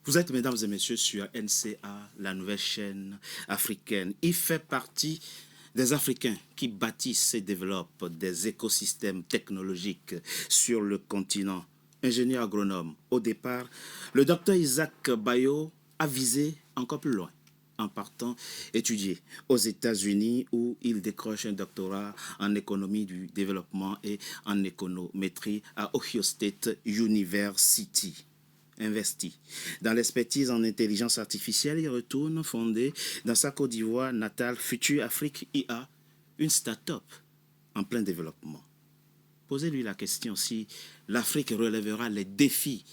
Vous êtes, mesdames et messieurs, sur NCA, la nouvelle chaîne africaine. Il fait partie des Africains qui bâtissent et développent des écosystèmes technologiques sur le continent. Ingénieur agronome, au départ, le docteur Isaac Bayo a visé encore plus loin en partant étudier aux États-Unis où il décroche un doctorat en économie du développement et en économétrie à Ohio State University. Investi dans l'expertise en intelligence artificielle, il retourne fonder dans sa Côte d'Ivoire natale Future Afrique IA, une start-up en plein développement. Posez-lui la question si l'Afrique relèvera les défis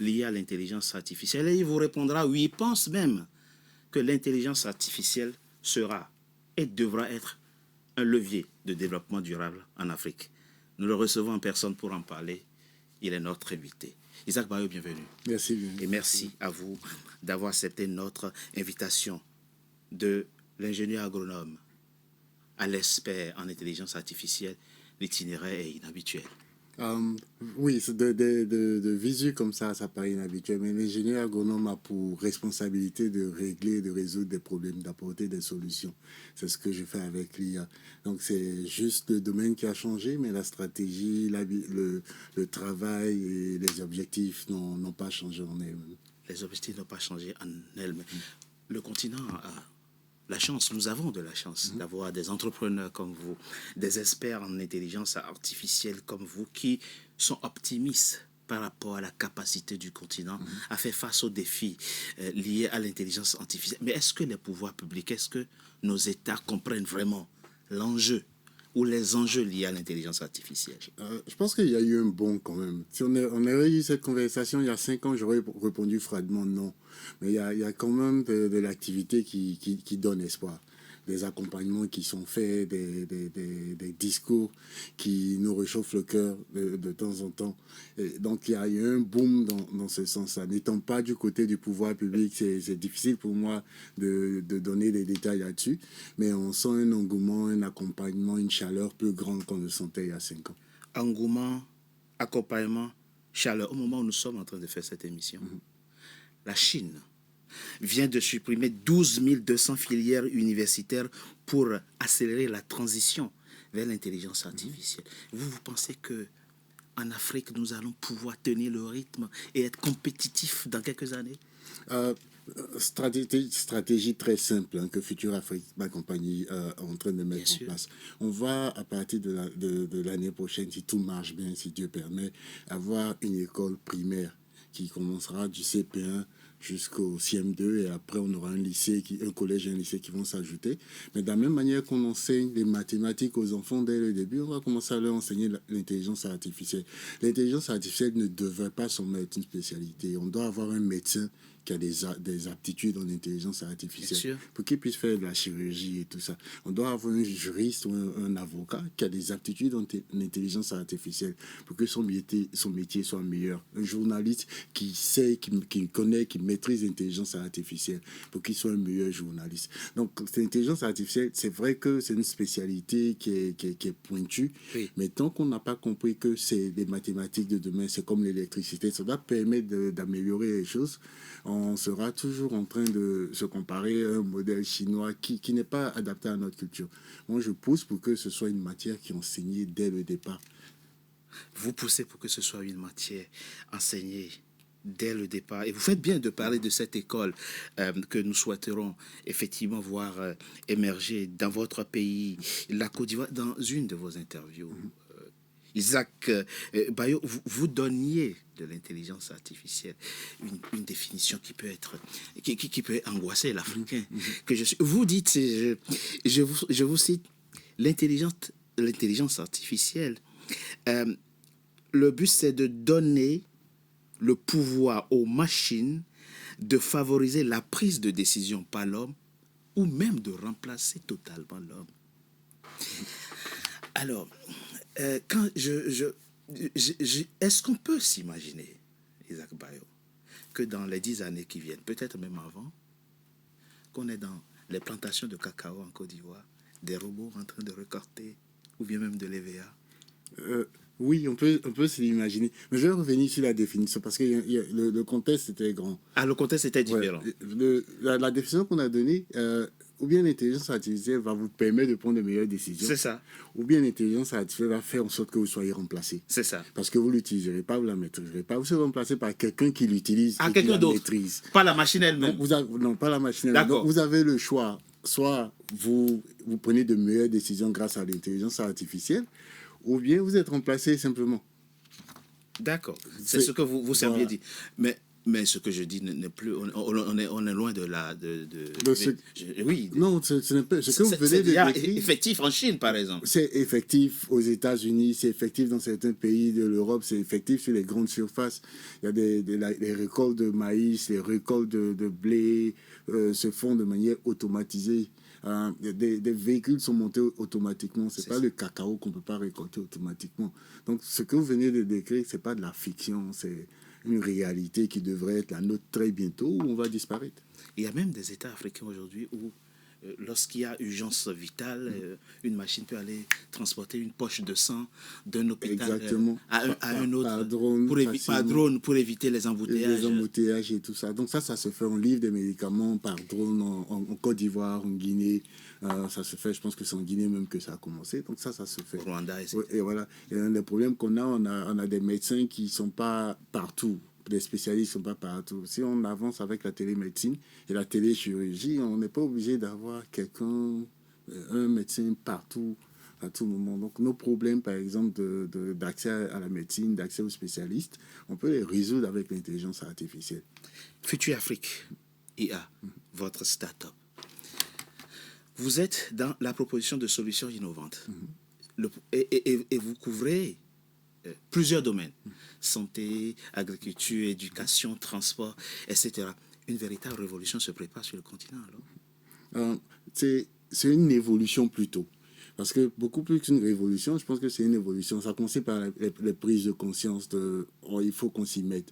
liés à l'intelligence artificielle et il vous répondra oui, il pense même que l'intelligence artificielle sera et devra être un levier de développement durable en Afrique. Nous le recevons en personne pour en parler. Il est notre invité. Isaac Bayo, bienvenue. Merci bien. Et merci à vous d'avoir accepté notre invitation de l'ingénieur agronome à l'expert en intelligence artificielle. L'itinéraire est inhabituel. Oui, de visu comme ça paraît inhabituel, mais l'ingénieur agronome a pour responsabilité de régler, de résoudre des problèmes, d'apporter des solutions. C'est ce que je fais avec l'IA. Donc c'est juste le domaine qui a changé, mais la stratégie, le travail et les objectifs n'ont pas changé en elles-mêmes. Les objectifs n'ont pas changé en elles-mêmes. Le continent a la chance, nous avons de la chance d'avoir des entrepreneurs comme vous, des experts en intelligence artificielle comme vous, qui sont optimistes par rapport à la capacité du continent à faire face aux défis liés à l'intelligence artificielle. Mais est-ce que les pouvoirs publics, est-ce que nos États comprennent vraiment l'enjeu ou les enjeux liés à l'intelligence artificielle? Je pense qu'il y a eu un bond quand même. Si on avait eu cette conversation il y a 5 ans, j'aurais répondu froidement non. Mais il y a quand même de l'activité qui donne espoir. Des accompagnements qui sont faits, des discours qui nous réchauffent le cœur de temps en temps. Et donc il y a eu un boom dans ce sens-là. N'étant pas du côté du pouvoir public, c'est difficile pour moi de donner des détails là-dessus. Mais on sent un engouement, un accompagnement, une chaleur plus grande qu'on le sentait il y a 5 ans. Engouement, accompagnement, chaleur. Au moment où nous sommes en train de faire cette émission, la Chine vient de supprimer 12 200 filières universitaires pour accélérer la transition vers l'intelligence artificielle. Vous pensez que en Afrique, nous allons pouvoir tenir le rythme et être compétitifs dans quelques années? Stratégie très simple que Future Afrique, ma compagnie, est en train de mettre en place. On va, à partir de l'année prochaine, si tout marche bien, si Dieu permet, avoir une école primaire qui commencera du CP1 jusqu'au CM2 et après on aura un collège et un lycée qui vont s'ajouter. Mais de la même manière qu'on enseigne les mathématiques aux enfants dès le début, on va commencer à leur enseigner l'intelligence artificielle. L'intelligence artificielle ne devrait pas s'en mettre une spécialité. On doit avoir un médecin qui a des aptitudes en intelligence artificielle pour qu'il puisse faire de la chirurgie et tout ça. On doit avoir un juriste ou un avocat qui a des aptitudes en intelligence artificielle pour que son métier soit meilleur. Un journaliste qui sait, qui connaît, qui maîtrise l'intelligence artificielle pour qu'il soit un meilleur journaliste. Donc, l'intelligence artificielle, c'est vrai que c'est une spécialité qui est pointue, mais tant qu'on n'a pas compris que c'est des mathématiques de demain, c'est comme l'électricité, ça doit permettre d'améliorer les choses. On sera toujours en train de se comparer à un modèle chinois qui n'est pas adapté à notre culture. Moi, je pousse pour que ce soit une matière qui est enseignée dès le départ. Vous poussez pour que ce soit une matière enseignée dès le départ. Et vous faites bien de parler de cette école que nous souhaiterons effectivement voir émerger dans votre pays, la Côte d'Ivoire, dans une de vos interviews. Isaac Bayo, vous donniez de l'intelligence artificielle une définition qui peut être qui peut angoisser l'Africain que je suis. Vous dites, je vous cite, l'intelligence artificielle. Le but, c'est de donner le pouvoir aux machines de favoriser la prise de décision par l'homme ou même de remplacer totalement l'homme. Alors, quand est-ce qu'on peut s'imaginer, Isaac Bayo, que dans les 10 années qui viennent, peut-être même avant, qu'on est dans les plantations de cacao en Côte d'Ivoire, des robots en train de récolter, ou bien même de l'EVA? Oui, on peut se l'imaginer. Mais je vais revenir sur la définition parce que le contexte était grand. Ah, le contexte était Ouais, différent. la définition qu'on a donnée, ou bien l'intelligence artificielle va vous permettre de prendre de meilleures décisions, C'est ça, ou bien l'intelligence artificielle va faire en sorte que vous soyez remplacé. c'est ça. Parce que vous ne l'utiliserez pas, vous ne la maîtriserez pas. Vous serez remplacé par quelqu'un qui l'utilise Ah, et qui quelqu'un la d'autre, maîtrise. pas la machine elle-même. Donc, non, pas la machine. Donc, D'accord, vous avez le choix. Soit vous prenez de meilleures décisions grâce à l'intelligence artificielle, ou bien vous êtes remplacé simplement. d'accord. C'est ce que vous sembliez Voilà. dire. Mais ce que je dis n'est plus... On est loin de la... oui. Non, ce n'est pas. Ce que vous venez de déjà décrire, effectif en Chine, par exemple. c'est effectif aux États-Unis, c'est effectif dans certains pays de l'Europe, c'est effectif sur les grandes surfaces. Il y a les récoltes de maïs, les récoltes de blé se font de manière automatisée. Des véhicules sont montés automatiquement. C'est pas le cacao qu'on peut pas récolter automatiquement. Donc, ce que vous venez de décrire, c'est pas de la fiction, c'est une réalité qui devrait être la nôtre très bientôt où on va disparaître. Il y a même des États africains aujourd'hui où, lorsqu'il y a urgence vitale, une machine peut aller transporter une poche de sang d'un hôpital à un autre par drone pour éviter les embouteillages. Les embouteillages et tout ça. Donc ça se fait. On livre des médicaments par drone en Côte d'Ivoire, en Guinée. Ça se fait, je pense que c'est en Guinée même que ça a commencé. Donc ça se fait. Rwanda, etc. Et voilà. Et un des problèmes qu'on a, on a des médecins qui ne sont pas partout. Les spécialistes ne sont pas partout. Si on avance avec la télémédecine et la téléchirurgie, on n'est pas obligé d'avoir un médecin partout, à tout moment. Donc nos problèmes, par exemple, d'accès à la médecine, d'accès aux spécialistes, on peut les résoudre avec l'intelligence artificielle. Future Afrique, IA, votre start-up. Vous êtes dans la proposition de solutions innovantes. Et vous couvrez plusieurs domaines. Santé, agriculture, éducation, transport, etc. Une véritable révolution se prépare sur le continent, alors? C'est une évolution plutôt. Parce que beaucoup plus qu'une révolution, je pense que c'est une évolution. Ça commence par les prises de conscience de il faut qu'on s'y mette.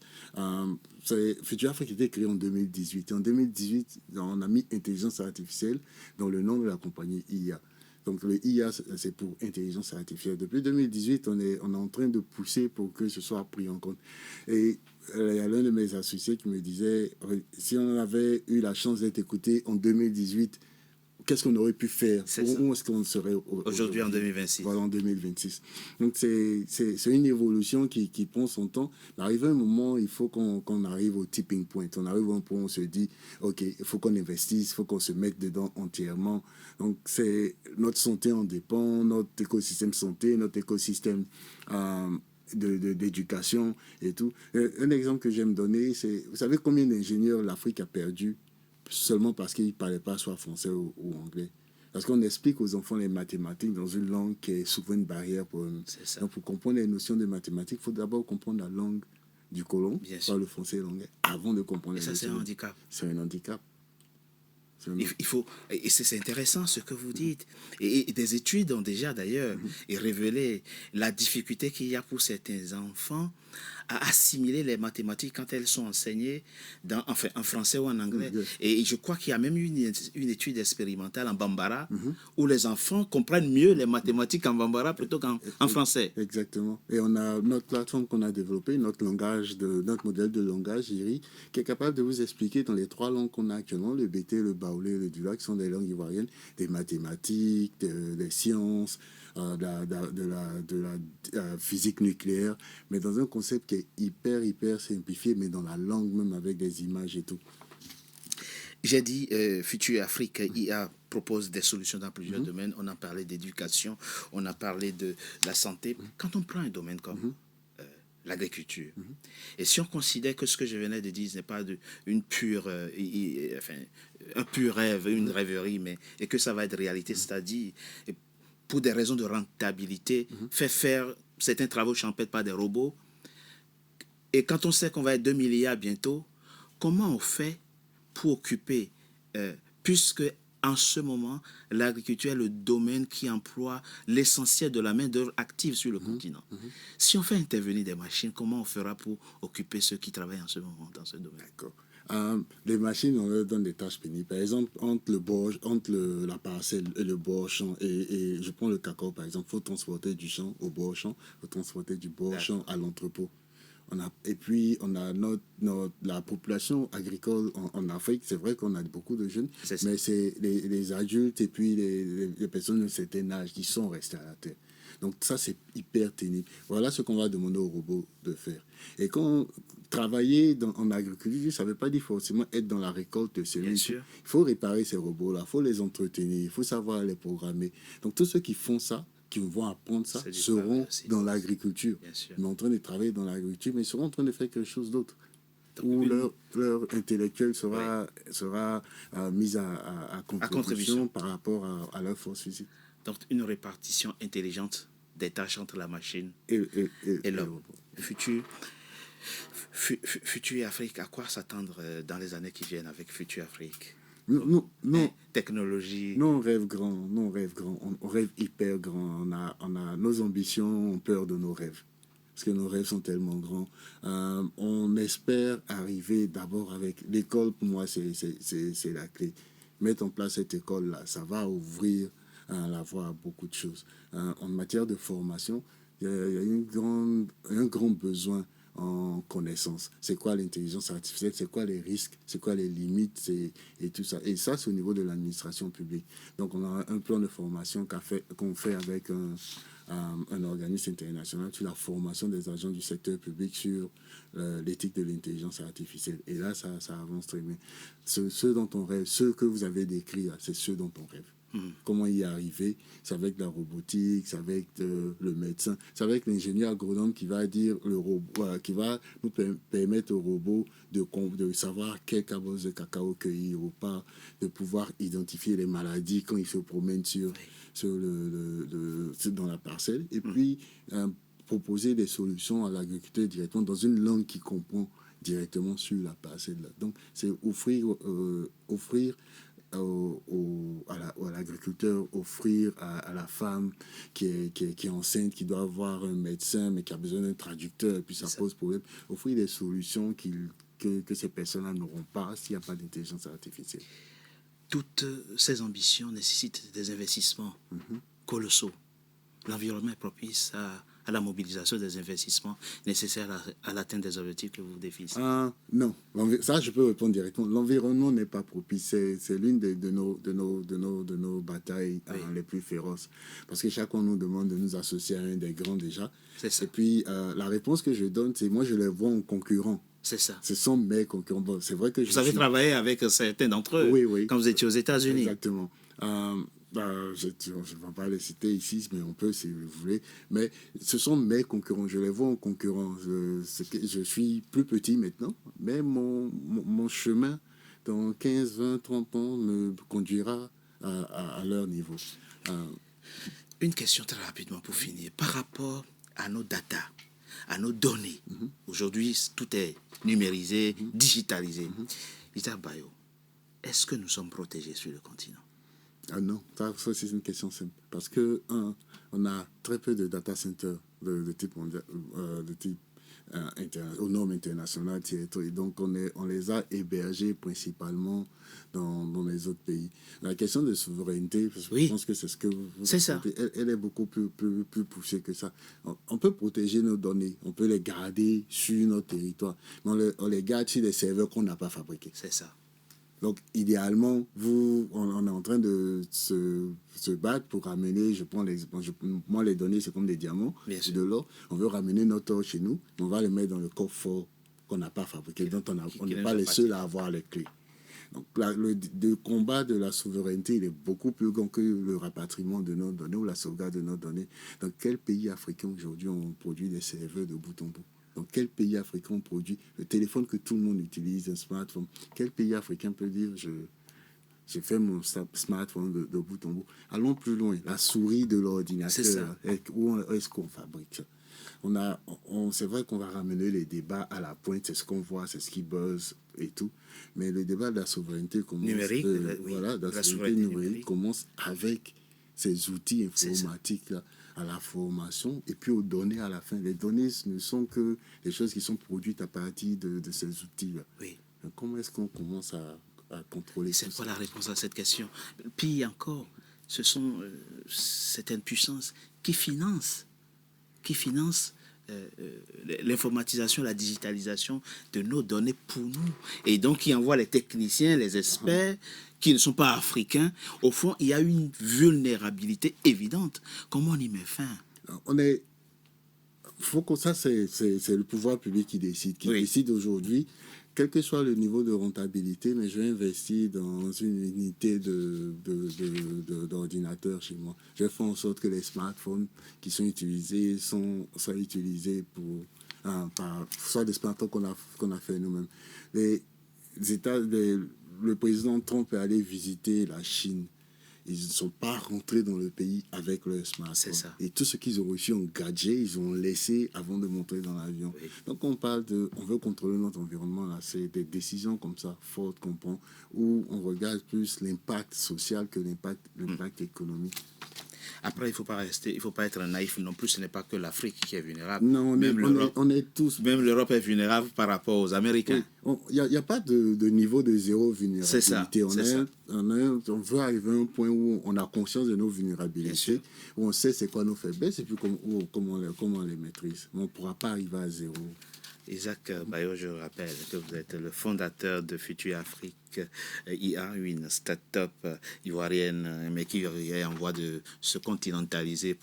Future Afrique était créé en 2018. Et en 2018, on a mis intelligence artificielle dans le nom de la compagnie IA. Donc le IA, c'est pour intelligence artificielle. Depuis 2018, on est en train de pousser pour que ce soit pris en compte. Et il y a l'un de mes associés qui me disait, si on avait eu la chance d'être écouté en 2018, qu'est-ce qu'on aurait pu faire? Où est-ce qu'on serait aujourd'hui en 2026? Voilà, en 2026. Donc, c'est une évolution qui prend son temps. Mais arrivé un moment, il faut qu'on arrive au tipping point. On arrive à un point où on se dit, OK, il faut qu'on investisse, il faut qu'on se mette dedans entièrement. Donc, notre santé en dépend, notre écosystème santé, notre écosystème d'éducation et tout. Un exemple que j'aime donner, c'est, vous savez combien d'ingénieurs l'Afrique a perdu seulement parce qu'ils ne parlaient pas soit français ou anglais. Parce qu'on explique aux enfants les mathématiques dans une langue qui est souvent une barrière pour eux. Donc, pour comprendre les notions de mathématiques, il faut d'abord comprendre la langue du colon, soit le français et l'anglais, avant de comprendre les notions. Ça, c'est un handicap. C'est un handicap. Il faut, et c'est intéressant ce que vous dites. Et des études ont déjà d'ailleurs révélé la difficulté qu'il y a pour certains enfants à assimiler les mathématiques quand elles sont enseignées en français ou en anglais. Et je crois qu'il y a même eu une étude expérimentale en Bambara où les enfants comprennent mieux les mathématiques en Bambara plutôt qu'en français. Exactement. Et on a notre plateforme qu'on a développée, notre modèle de langage, IRI, qui est capable de vous expliquer dans les 3 langues qu'on a actuellement, le BT, le Baoulé et le Dula, qui sont des langues ivoiriennes, des mathématiques, des sciences, de la physique nucléaire, mais dans un concept qui est hyper simplifié, mais dans la langue même avec des images et tout. J'ai dit, Future Afrique, IA propose des solutions dans plusieurs domaines. On a parlé d'éducation, on a parlé de la santé. Quand on prend un domaine comme l'agriculture, et si on considère que ce que je venais de dire n'est pas un pur rêve, une rêverie, et que ça va être réalité, c'est-à-dire pour des raisons de rentabilité, faire certains travaux champêtres par des robots. Et quand on sait qu'on va être 2 milliards bientôt, comment on fait pour occuper, puisque en ce moment, l'agriculture est le domaine qui emploie l'essentiel de la main-d'œuvre active sur le continent. Si on fait intervenir des machines, comment on fera pour occuper ceux qui travaillent en ce moment dans ce domaine? D'accord. Les machines, on leur donne des tâches pénibles. Par exemple, la parcelle et le bord champ, et je prends le cacao, par exemple, il faut transporter du champ au bord champ, il faut transporter du bord champ à l'entrepôt. Et puis, on a la population agricole en Afrique. C'est vrai qu'on a beaucoup de jeunes, mais c'est les adultes et puis les personnes de certain âge qui sont restés à la terre. Donc ça, c'est hyper pénible. Voilà ce qu'on va demander aux robots de faire. Et quand travailler en agriculture, ça ne veut pas dire forcément être dans la récolte de semences. Il faut réparer ces robots-là, il faut les entretenir, il faut savoir les programmer. Donc tous ceux qui font ça, qui vont apprendre ça, seront dans l'agriculture. Ils sont en train de travailler dans l'agriculture, mais ils seront en train de faire quelque chose d'autre. Où leur intellectuel sera mis à contribution par rapport à leur force physique. Donc, une répartition intelligente des tâches entre la machine et l'homme. Futur Afrique, à quoi s'attendre dans les années qui viennent avec Futur Afrique? Non. Technologie. Non, on rêve grand, on rêve hyper grand. On a nos ambitions, on peur de nos rêves. Parce que nos rêves sont tellement grands. On espère arriver d'abord avec l'école. Pour moi, c'est la clé. Mettre en place cette école-là, ça va ouvrir la voie à beaucoup de choses. En matière de formation, il y a un grand besoin en connaissance. C'est quoi l'intelligence artificielle? C'est quoi les risques? C'est quoi les limites? Et tout ça. Et ça, c'est au niveau de l'administration publique. Donc, on a un plan de formation qu'on fait avec un organisme international sur la formation des agents du secteur public sur l'éthique de l'intelligence artificielle. Et là, ça avance très bien. Ce dont on rêve, ce que vous avez décrit, c'est ce dont on rêve. Comment y arriver? C'est avec la robotique, c'est avec le médecin, c'est avec l'ingénieur agronome qui va dire le robot, qui va nous permettre au robot de savoir quelle cabosse de cacao cueillir ou pas, de pouvoir identifier les maladies quand il se promène dans la parcelle, et puis proposer des solutions à l'agriculteur directement dans une langue qui comprend directement sur la parcelle. Donc, c'est offrir à l'agriculteur, offrir à la femme qui est enceinte, qui doit avoir un médecin, mais qui a besoin d'un traducteur, et puis ça pose problème, offrir des solutions que ces personnes-là n'auront pas s'il n'y a pas d'intelligence artificielle. Toutes ces ambitions nécessitent des investissements colossaux. L'environnement est propice à la mobilisation des investissements nécessaires à l'atteinte des objectifs que vous définissez. Non, ça je peux répondre directement. L'environnement n'est pas propice. C'est l'une de nos batailles les plus féroces. Parce que chaque fois on nous demande de nous associer à un des grands déjà. C'est ça. Et puis la réponse que je donne, c'est moi je les vois en concurrent. C'est ça. Ce sont mes concurrents. Bon, c'est vrai que vous avez travaillé avec certains d'entre eux quand vous étiez aux États-Unis. Exactement. Je ne vais pas les citer ici, mais on peut si vous voulez. Mais ce sont mes concurrents. Je les vois en concurrence. Je suis plus petit maintenant, mais mon chemin dans 15, 20, 30 ans me conduira à leur niveau. Une question très rapidement pour finir. Par rapport à nos datas, à nos données, aujourd'hui, tout est numérisé, digitalisé. Issa Bayo, est-ce que nous sommes protégés sur le continent? Non, ça c'est une question simple. Parce que, on a très peu de data centers de type mondial, aux normes internationales. Donc, on les a hébergés principalement dans les autres pays. La question de souveraineté, parce que je pense que c'est ce que vous dites, elle est beaucoup plus poussée que ça. On peut protéger nos données, on peut les garder sur notre territoire, mais on les garde sur des serveurs qu'on n'a pas fabriqués. C'est ça. Donc, idéalement, on est en train de se battre pour ramener, moi, les données, c'est comme des diamants, c'est de l'or. On veut ramener notre or chez nous, on va les mettre dans le coffre-fort qu'on n'a pas fabriqué, dont on n'est pas les seuls à avoir les clés. Donc, le combat de la souveraineté, il est beaucoup plus grand que le rapatriement de nos données ou la sauvegarde de nos données. Dans quel pays africain, aujourd'hui, on produit des serveurs de bout en bout? Dans quel pays africain on produit le téléphone que tout le monde utilise, un smartphone? Quel pays africain peut dire j'ai fait mon smartphone de bout en bout? Allons plus loin. La souris de l'ordinateur. Où est-ce qu'on fabrique ça? C'est vrai qu'on va ramener les débats à la pointe, c'est ce qu'on voit, c'est ce qui buzz et tout. Mais le débat de la souveraineté commence. Numérique, la souveraineté numérique commence avec ces outils informatiques-là, à la formation et puis aux données à la fin. Les données ne sont que des choses qui sont produites à partir de ces outils-là. Oui. Comment est-ce qu'on commence à contrôler C'est tout quoi ça? la réponse à cette question? Pire encore, ce sont certaines puissances qui financent l'informatisation, la digitalisation de nos données pour nous. Et donc, qui envoient les techniciens, les experts, qui ne sont pas africains. Au fond, il y a une vulnérabilité évidente. Comment on y met fin? Faut que ça, c'est le pouvoir public qui décide. Qui décide aujourd'hui, quel que soit le niveau de rentabilité, mais je vais investir dans une unité d'ordinateur chez moi. Je vais faire en sorte que les smartphones qui sont utilisés soient utilisés soit des smartphones qu'on a fait nous-mêmes. Le président Trump est allé visiter la Chine. Ils ne sont pas rentrés dans le pays avec leur smartphone. C'est ça. Et tout ce qu'ils ont reçu en gadget, ils ont laissé avant de monter dans l'avion. Oui. Donc on veut contrôler notre environnement. Là. C'est des décisions comme ça, fortes qu'on prend, où on regarde plus l'impact social que l'impact économique. Après, il ne faut pas être naïf non plus. Ce n'est pas que l'Afrique qui est vulnérable. Non, on est tous. Même l'Europe est vulnérable par rapport aux Américains. Il n'y a pas de niveau de zéro vulnérabilité. C'est ça. On veut arriver à un point où on a conscience de nos vulnérabilités, où on sait c'est quoi nos faiblesses et puis comment on les maîtrise. Mais on ne pourra pas arriver à zéro. Isaac Bayo, je rappelle que vous êtes le fondateur de Futur Afrique IA, une start-up ivoirienne, mais qui est en voie de se continentaliser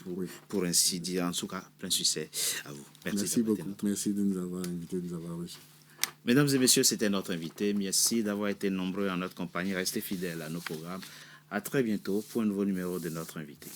pour ainsi dire. En tout cas, plein succès à vous. Merci beaucoup. Merci de nous avoir invités, de nous avoir reçus. Mesdames et messieurs, c'était notre invité. Merci d'avoir été nombreux en notre compagnie. Restez fidèles à nos programmes. À très bientôt pour un nouveau numéro de notre invité.